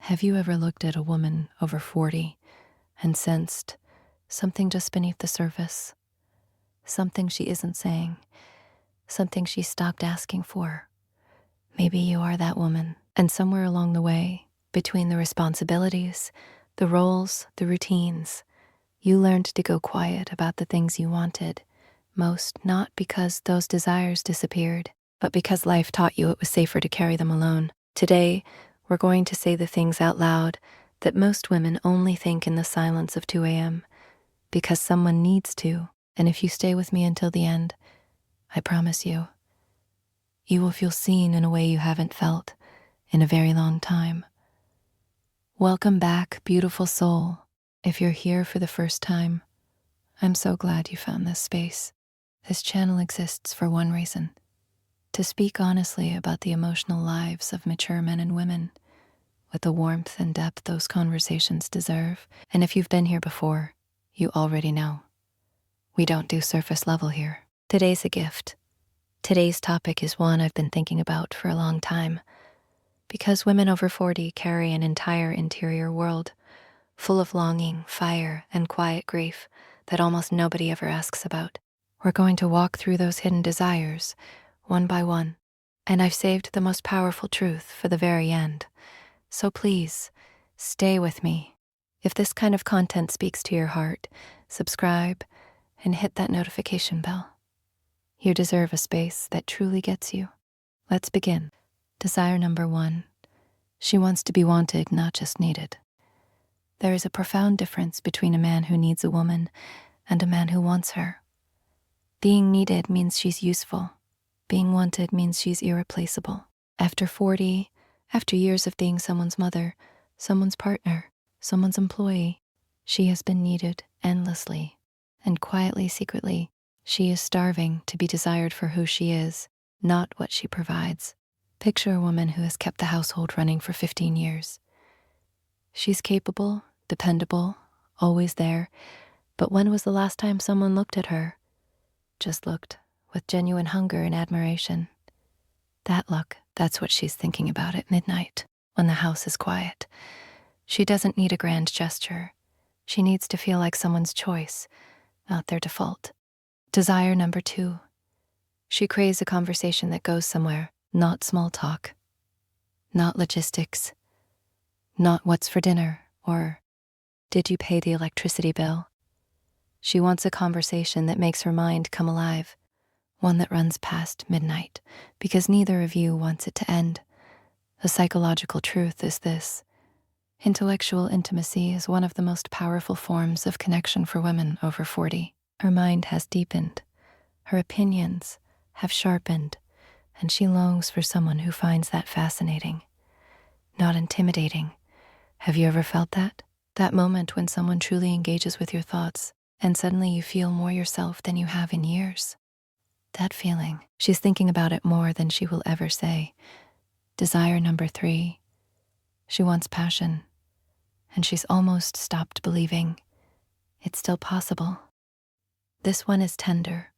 Have you ever looked at a woman over 40 and sensed something just beneath the surface? Something she isn't saying, something she stopped asking for. Maybe you are that woman, and somewhere along the way, between the responsibilities, the roles, the routines, you learned to go quiet about the things you wanted, most not because those desires disappeared, but because life taught you it was safer to carry them alone. Today, we're going to say the things out loud that most women only think in the silence of 2 a.m. because someone needs to, and if you stay with me until the end, I promise you, you will feel seen in a way you haven't felt in a very long time. Welcome back, beautiful soul. If you're here for the first time, I'm so glad you found this space. This channel exists for one reason: to speak honestly about the emotional lives of mature men and women, with the warmth and depth those conversations deserve. And if you've been here before, you already know. We don't do surface level here. Today's a gift. Today's topic is one I've been thinking about for a long time, because women over 40 carry an entire interior world, full of longing, fire, and quiet grief that almost nobody ever asks about. We're going to walk through those hidden desires, one by one, and I've saved the most powerful truth for the very end. So please, stay with me. If this kind of content speaks to your heart, subscribe and hit that notification bell. You deserve a space that truly gets you. Let's begin. Desire number 1. She wants to be wanted, not just needed. There is a profound difference between a man who needs a woman and a man who wants her. Being needed means she's useful. Being wanted means she's irreplaceable. After 40, after years of being someone's mother, someone's partner, someone's employee, she has been needed endlessly. And quietly, secretly, she is starving to be desired for who she is, not what she provides. Picture a woman who has kept the household running for 15 years. She's capable, dependable, always there, but when was the last time someone looked at her? Just looked, with genuine hunger and admiration. That look, that's what she's thinking about at midnight, when the house is quiet. She doesn't need a grand gesture. She needs to feel like someone's choice, not their default. Desire number 2. She craves a conversation that goes somewhere, not small talk, not logistics, not what's for dinner, or did you pay the electricity bill? She wants a conversation that makes her mind come alive, one that runs past midnight, because neither of you wants it to end. The psychological truth is this: intellectual intimacy is one of the most powerful forms of connection for women over 40. Her mind has deepened, her opinions have sharpened, and she longs for someone who finds that fascinating, not intimidating. Have you ever felt that? That moment when someone truly engages with your thoughts, and suddenly you feel more yourself than you have in years. That feeling, she's thinking about it more than she will ever say. Desire number 3. She wants passion, and she's almost stopped believing it's still possible. This one is tender.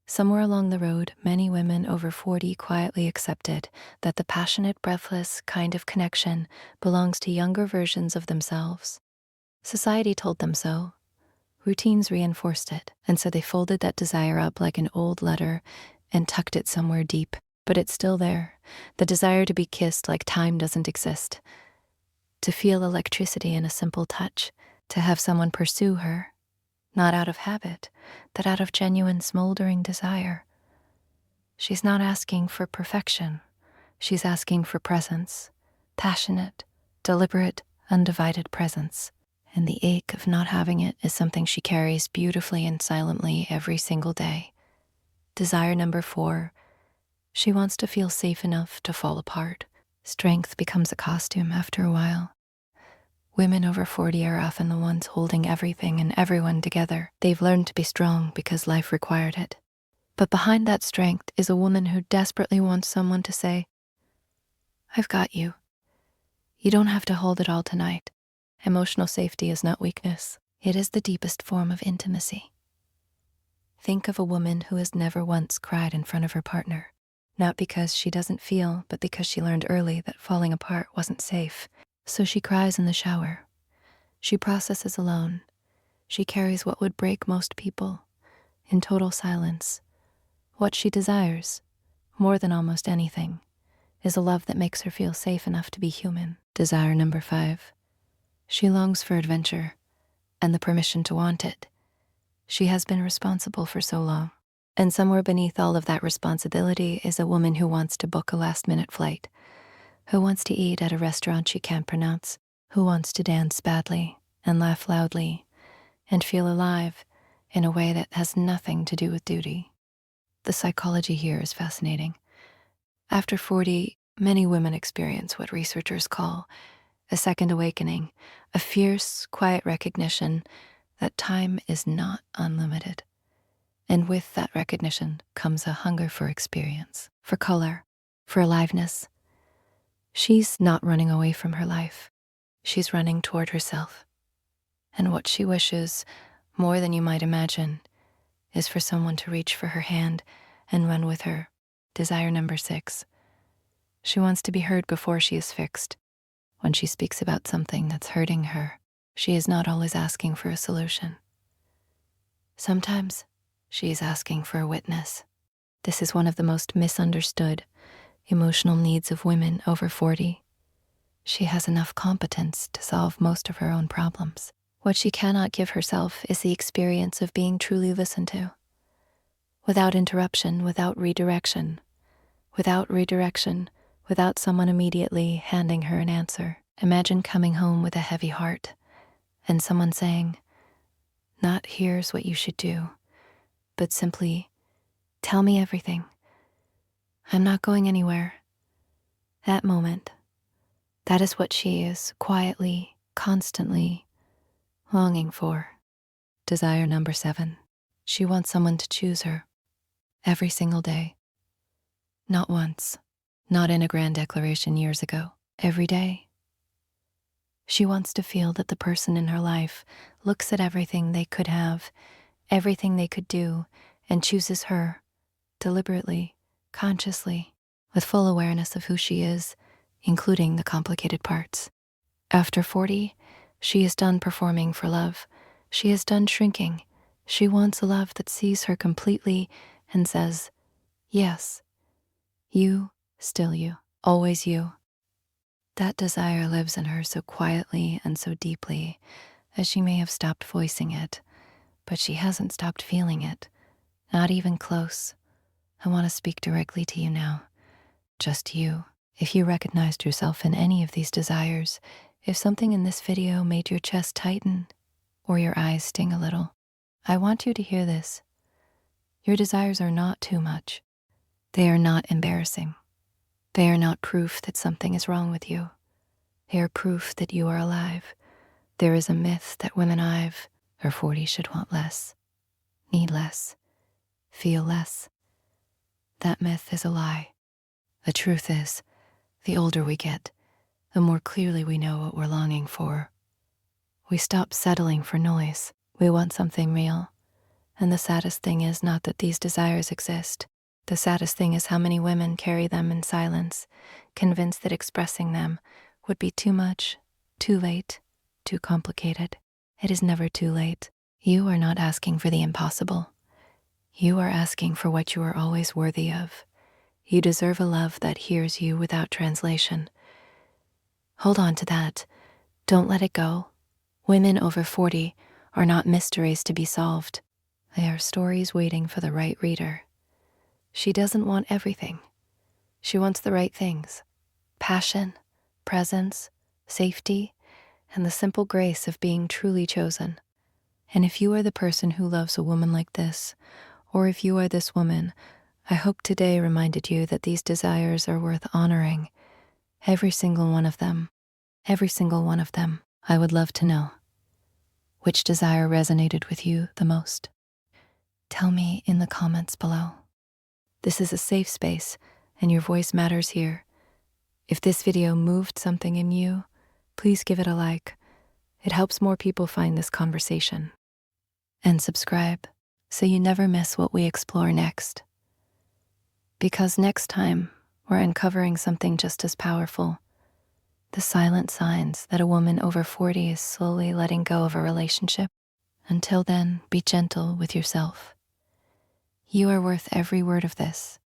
Somewhere along the road, many women over 40 quietly accepted that the passionate, breathless kind of connection belongs to younger versions of themselves. Society told them so. Routines reinforced it, and so they folded that desire up like an old letter and tucked it somewhere deep. But it's still there, the desire to be kissed like time doesn't exist, to feel electricity in a simple touch, to have someone pursue her, not out of habit, but out of genuine smoldering desire. She's not asking for perfection. She's asking for presence, passionate, deliberate, undivided presence. And the ache of not having it is something she carries beautifully and silently every single day. Desire number 4. She wants to feel safe enough to fall apart. Strength becomes a costume after a while. Women over 40 are often the ones holding everything and everyone together. They've learned to be strong because life required it. But behind that strength is a woman who desperately wants someone to say, "I've got you. You don't have to hold it all tonight." Emotional safety is not weakness. It is the deepest form of intimacy. Think of a woman who has never once cried in front of her partner, not because she doesn't feel, but because she learned early that falling apart wasn't safe. So she cries in the shower. She processes alone. She carries what would break most people in total silence. What she desires, more than almost anything, is a love that makes her feel safe enough to be human. Desire number 5. She longs for adventure and the permission to want it. She has been responsible for so long. And somewhere beneath all of that responsibility is a woman who wants to book a last-minute flight, who wants to eat at a restaurant she can't pronounce, who wants to dance badly and laugh loudly and feel alive in a way that has nothing to do with duty. The psychology here is fascinating. After 40, many women experience what researchers call a second awakening, a fierce, quiet recognition that time is not unlimited. And with that recognition comes a hunger for experience, for color, for aliveness. She's not running away from her life. She's running toward herself. And what she wishes, more than you might imagine, is for someone to reach for her hand and run with her. Desire number 6. She wants to be heard before she is fixed. When she speaks about something that's hurting her, she is not always asking for a solution. Sometimes she is asking for a witness. This is one of the most misunderstood emotional needs of women over 40. She has enough competence to solve most of her own problems. What she cannot give herself is the experience of being truly listened to. Without interruption, without redirection, without someone immediately handing her an answer. Imagine coming home with a heavy heart and someone saying, not here's what you should do, but simply, tell me everything. I'm not going anywhere. That moment, that is what she is quietly, constantly longing for. Desire number 7. She wants someone to choose her every single day. Not once, not in a grand declaration years ago, every day. She wants to feel that the person in her life looks at everything they could have, everything they could do, and chooses her deliberately, consciously, with full awareness of who she is, including the complicated parts. After 40, she is done performing for love. She is done shrinking. She wants a love that sees her completely and says, yes, you, still you, always you. That desire lives in her so quietly and so deeply that she may have stopped voicing it, but she hasn't stopped feeling it, not even close. I want to speak directly to you now, just you. If you recognized yourself in any of these desires, if something in this video made your chest tighten or your eyes sting a little, I want you to hear this. Your desires are not too much. They are not embarrassing. They are not proof that something is wrong with you. They are proof that you are alive. There is a myth that women over 40 should want less, need less, feel less. That myth is a lie. The truth is, the older we get, the more clearly we know what we're longing for. We stop settling for noise. We want something real. And the saddest thing is not that these desires exist. The saddest thing is how many women carry them in silence, convinced that expressing them would be too much, too late, too complicated. It is never too late. You are not asking for the impossible. You are asking for what you are always worthy of. You deserve a love that hears you without translation. Hold on to that. Don't let it go. Women over 40 are not mysteries to be solved. They are stories waiting for the right reader. She doesn't want everything. She wants the right things. Passion, presence, safety, and the simple grace of being truly chosen. And if you are the person who loves a woman like this, or if you are this woman, I hope today reminded you that these desires are worth honoring. Every single one of them. Every single one of them. I would love to know. Which desire resonated with you the most? Tell me in the comments below. This is a safe space, and your voice matters here. If this video moved something in you, please give it a like. It helps more people find this conversation. And subscribe so you never miss what we explore next. Because next time, we're uncovering something just as powerful. the silent signs that a woman over 40 is slowly letting go of a relationship. Until then, be gentle with yourself. You are worth every word of this,